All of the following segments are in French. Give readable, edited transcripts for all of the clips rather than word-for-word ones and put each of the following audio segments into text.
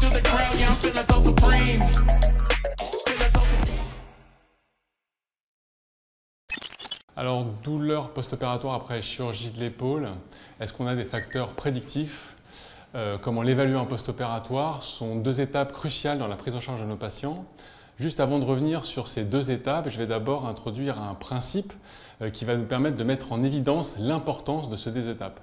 through the crowd, yeah, I'm feeling so supreme. Alors, douleur post-opératoire après chirurgie de l'épaule, est-ce qu'on a des facteurs prédictifs? Comment l'évaluer en post-opératoire? Ce sont deux étapes cruciales dans la prise en charge de nos patients. Juste avant de revenir sur ces deux étapes, je vais d'abord introduire un principe qui va nous permettre de mettre en évidence l'importance de ces deux étapes.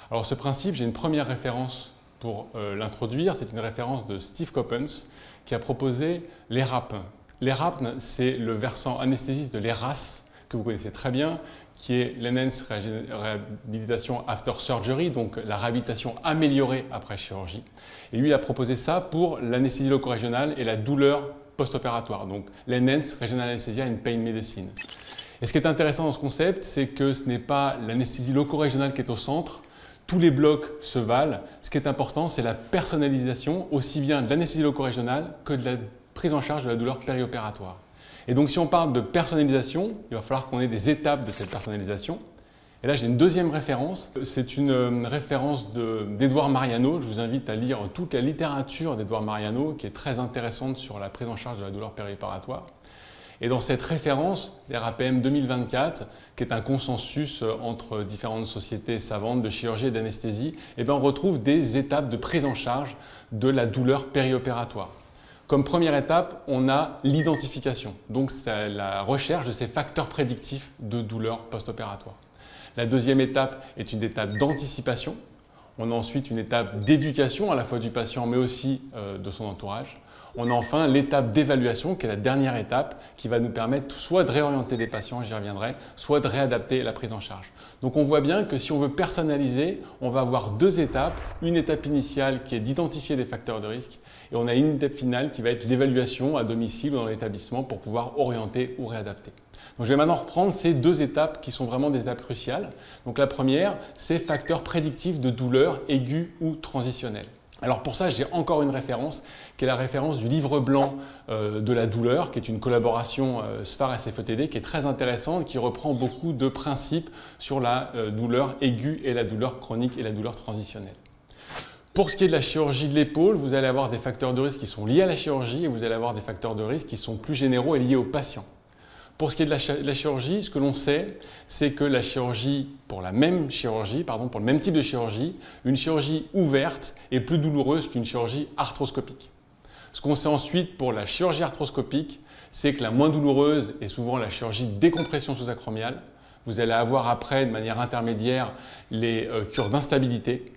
Alors ce principe, j'ai une première référence pour l'introduire, c'est une référence de Steve Coppens qui a proposé l'ERAP. L'ERAP, c'est le versant anesthésiste de l'ERAS, que vous connaissez très bien, qui est l'Enhanced Rehabilitation After Surgery, donc la réhabilitation améliorée après chirurgie. Et lui, il a proposé ça pour l'anesthésie loco-régionale et la douleur post-opératoire, donc l'Enhanced Regional Anesthesia and Pain Medicine. Et ce qui est intéressant dans ce concept, c'est que ce n'est pas l'anesthésie loco-régionale qui est au centre, tous les blocs se valent. Ce qui est important, c'est la personnalisation, aussi bien de l'anesthésie loco-régionale que de la prise en charge de la douleur périopératoire. Et donc si on parle de personnalisation, il va falloir qu'on ait des étapes de cette personnalisation. Et là j'ai une deuxième référence, c'est une référence d'Edouard Mariano. Je vous invite à lire toute la littérature d'Edouard Mariano qui est très intéressante sur la prise en charge de la douleur périopératoire. Et dans cette référence, l'RAPM 2024, qui est un consensus entre différentes sociétés savantes de chirurgie et d'anesthésie, on retrouve des étapes de prise en charge de la douleur périopératoire. Comme première étape, on a l'identification, donc c'est la recherche de ces facteurs prédictifs de douleur post-opératoire. La deuxième étape est une étape d'anticipation. On a ensuite une étape d'éducation à la fois du patient mais aussi de son entourage. On a enfin l'étape d'évaluation qui est la dernière étape qui va nous permettre soit de réorienter les patients, j'y reviendrai, soit de réadapter la prise en charge. Donc on voit bien que si on veut personnaliser, on va avoir deux étapes. Une étape initiale qui est d'identifier des facteurs de risque et on a une étape finale qui va être l'évaluation à domicile ou dans l'établissement pour pouvoir orienter ou réadapter. Donc je vais maintenant reprendre ces deux étapes qui sont vraiment des étapes cruciales. Donc la première, c'est facteurs prédictifs de douleur aiguë ou transitionnelle. Alors pour ça, j'ai encore une référence qui est la référence du livre blanc de la douleur, qui est une collaboration SFAR-SFETD qui est très intéressante, qui reprend beaucoup de principes sur la douleur aiguë et la douleur chronique et la douleur transitionnelle. Pour ce qui est de la chirurgie de l'épaule, vous allez avoir des facteurs de risque qui sont liés à la chirurgie et vous allez avoir des facteurs de risque qui sont plus généraux et liés au patient. Pour ce qui est de la chirurgie, ce que l'on sait, c'est que la chirurgie, pour le même type de chirurgie, une chirurgie ouverte est plus douloureuse qu'une chirurgie arthroscopique. Ce qu'on sait ensuite pour la chirurgie arthroscopique, c'est que la moins douloureuse est souvent la chirurgie de décompression sous-acromiale. Vous allez avoir après, de manière intermédiaire, les cures d'instabilité.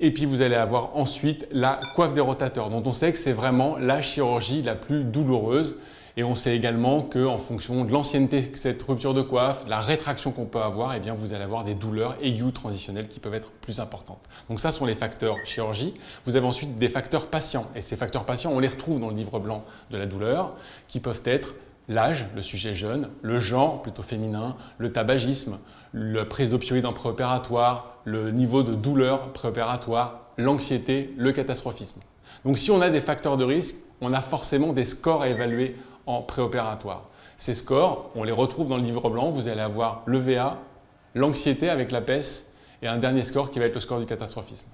Et puis vous allez avoir ensuite la coiffe des rotateurs, dont on sait que c'est vraiment la chirurgie la plus douloureuse. Et on sait également qu'en fonction de l'ancienneté de cette rupture de coiffe, la rétraction qu'on peut avoir, vous allez avoir des douleurs aiguës transitionnelles qui peuvent être plus importantes. Donc ça sont les facteurs chirurgie. Vous avez ensuite des facteurs patients. Et ces facteurs patients, on les retrouve dans le livre blanc de la douleur, qui peuvent être l'âge, le sujet jeune, le genre, plutôt féminin, le tabagisme, la prise d'opioïdes en préopératoire, le niveau de douleur préopératoire, l'anxiété, le catastrophisme. Donc si on a des facteurs de risque, on a forcément des scores à évaluer en préopératoire. Ces scores, on les retrouve dans le livre blanc. Vous allez avoir le VA, l'anxiété avec la PES et un dernier score qui va être le score du catastrophisme.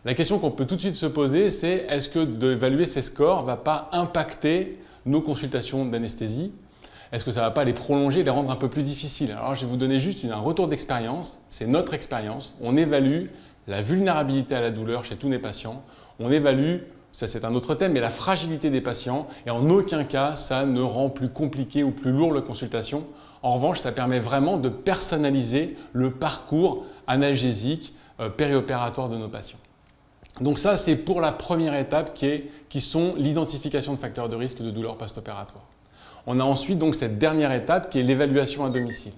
La question qu'on peut tout de suite se poser, c'est est-ce que d'évaluer ces scores ne va pas impacter nos consultations d'anesthésie? Est-ce que ça ne va pas les prolonger, les rendre un peu plus difficiles? Alors je vais vous donner juste un retour d'expérience. C'est notre expérience. On évalue la vulnérabilité à la douleur chez tous les patients. On évalue, ça c'est un autre thème, mais la fragilité des patients et en aucun cas ça ne rend plus compliqué ou plus lourd la consultation. En revanche, ça permet vraiment de personnaliser le parcours analgésique périopératoire de nos patients. Donc ça c'est pour la première étape qui sont l'identification de facteurs de risque de douleur post-opératoire. On a ensuite donc cette dernière étape qui est l'évaluation à domicile.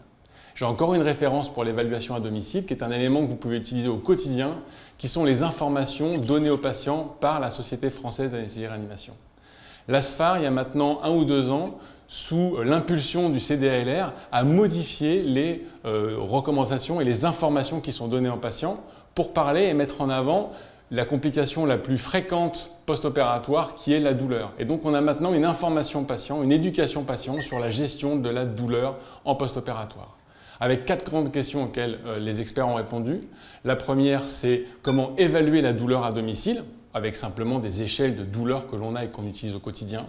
J'ai encore une référence pour l'évaluation à domicile qui est un élément que vous pouvez utiliser au quotidien, qui sont les informations données aux patients par la Société française d'anesthésie et réanimation. La SFAR, il y a maintenant 1 ou 2 ans, sous l'impulsion du CDALR, a modifié les recommandations et les informations qui sont données aux patients pour parler et mettre en avant la complication la plus fréquente post-opératoire qui est la douleur. Et donc on a maintenant une information patient, une éducation patient sur la gestion de la douleur en post-opératoire. Avec 4 grandes questions auxquelles les experts ont répondu. La première, c'est comment évaluer la douleur à domicile. avec simplement des échelles de douleur que l'on a et qu'on utilise au quotidien.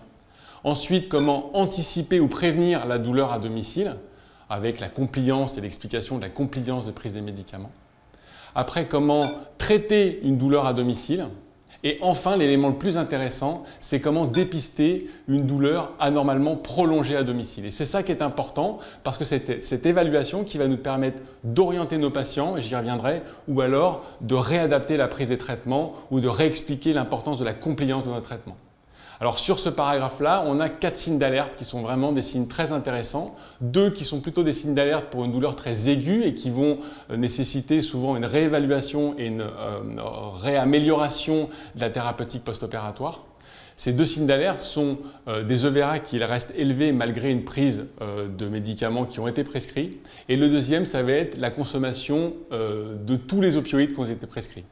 Ensuite, comment anticiper ou prévenir la douleur à domicile, avec la compliance et l'explication de la compliance de prise des médicaments. Après, comment traiter une douleur à domicile. Et enfin, l'élément le plus intéressant, c'est comment dépister une douleur anormalement prolongée à domicile. Et c'est ça qui est important, parce que c'est cette évaluation qui va nous permettre d'orienter nos patients, j'y reviendrai, ou alors de réadapter la prise des traitements ou de réexpliquer l'importance de la compliance de notre traitement. Alors sur ce paragraphe-là, on a 4 signes d'alerte qui sont vraiment des signes très intéressants. 2 qui sont plutôt des signes d'alerte pour une douleur très aiguë et qui vont nécessiter souvent une réévaluation et une réamélioration de la thérapeutique post-opératoire. Ces 2 signes d'alerte sont des EVA qui restent élevés malgré une prise de médicaments qui ont été prescrits. Et le deuxième, ça va être la consommation de tous les opioïdes qui ont été prescrits.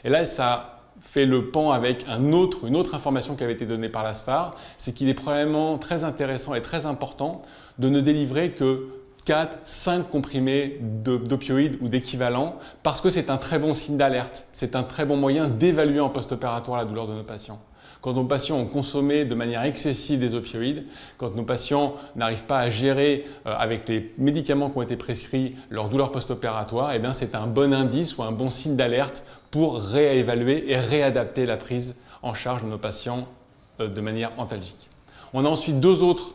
Et là, ça fait le pan avec une autre information qui avait été donnée par l'ASFAR, c'est qu'il est probablement très intéressant et très important de ne délivrer que 4-5 comprimés d'opioïdes ou d'équivalents parce que c'est un très bon signe d'alerte, c'est un très bon moyen d'évaluer en post-opératoire la douleur de nos patients. Quand nos patients ont consommé de manière excessive des opioïdes, quand nos patients n'arrivent pas à gérer avec les médicaments qui ont été prescrits leur douleur post-opératoire, eh bien c'est un bon indice ou un bon signe d'alerte pour réévaluer et réadapter la prise en charge de nos patients de manière antalgique. On a ensuite 2 autres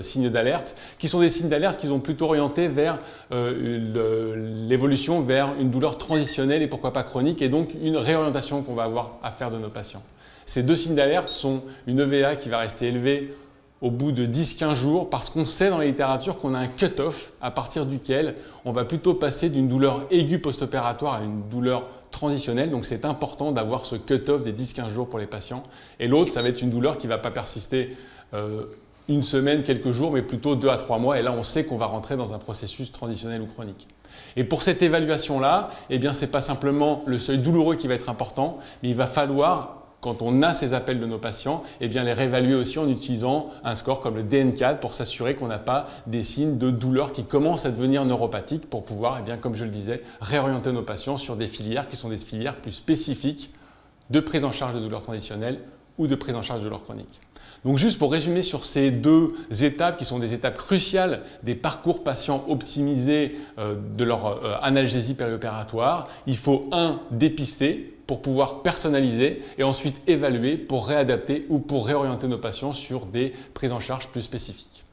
signes d'alerte qui sont des signes d'alerte qui sont plutôt orientés vers l'évolution vers une douleur transitionnelle et pourquoi pas chronique et donc une réorientation qu'on va avoir à faire de nos patients. Ces 2 signes d'alerte sont une EVA qui va rester élevée au bout de 10-15 jours parce qu'on sait dans la littérature qu'on a un cut-off à partir duquel on va plutôt passer d'une douleur aiguë post-opératoire à une douleur transitionnelle. Donc c'est important d'avoir ce cut-off des 10-15 jours pour les patients. Et l'autre, ça va être une douleur qui ne va pas persister une semaine, quelques jours, mais plutôt 2 à 3 mois. Et là, on sait qu'on va rentrer dans un processus transitionnel ou chronique. Et pour cette évaluation-là, eh bien, ce n'est pas simplement le seuil douloureux qui va être important, mais il va falloir quand on a ces appels de nos patients, eh bien les réévaluer aussi en utilisant un score comme le DN4 pour s'assurer qu'on n'a pas des signes de douleur qui commencent à devenir neuropathiques pour pouvoir, eh bien, comme je le disais, réorienter nos patients sur des filières qui sont des filières plus spécifiques de prise en charge de douleurs transitionnelles ou de prise en charge de douleurs chroniques. Donc juste pour résumer sur ces 2 étapes qui sont des étapes cruciales des parcours patients optimisés de leur analgésie périopératoire, il faut 1. Dépister pour pouvoir personnaliser et ensuite évaluer pour réadapter ou pour réorienter nos patients sur des prises en charge plus spécifiques.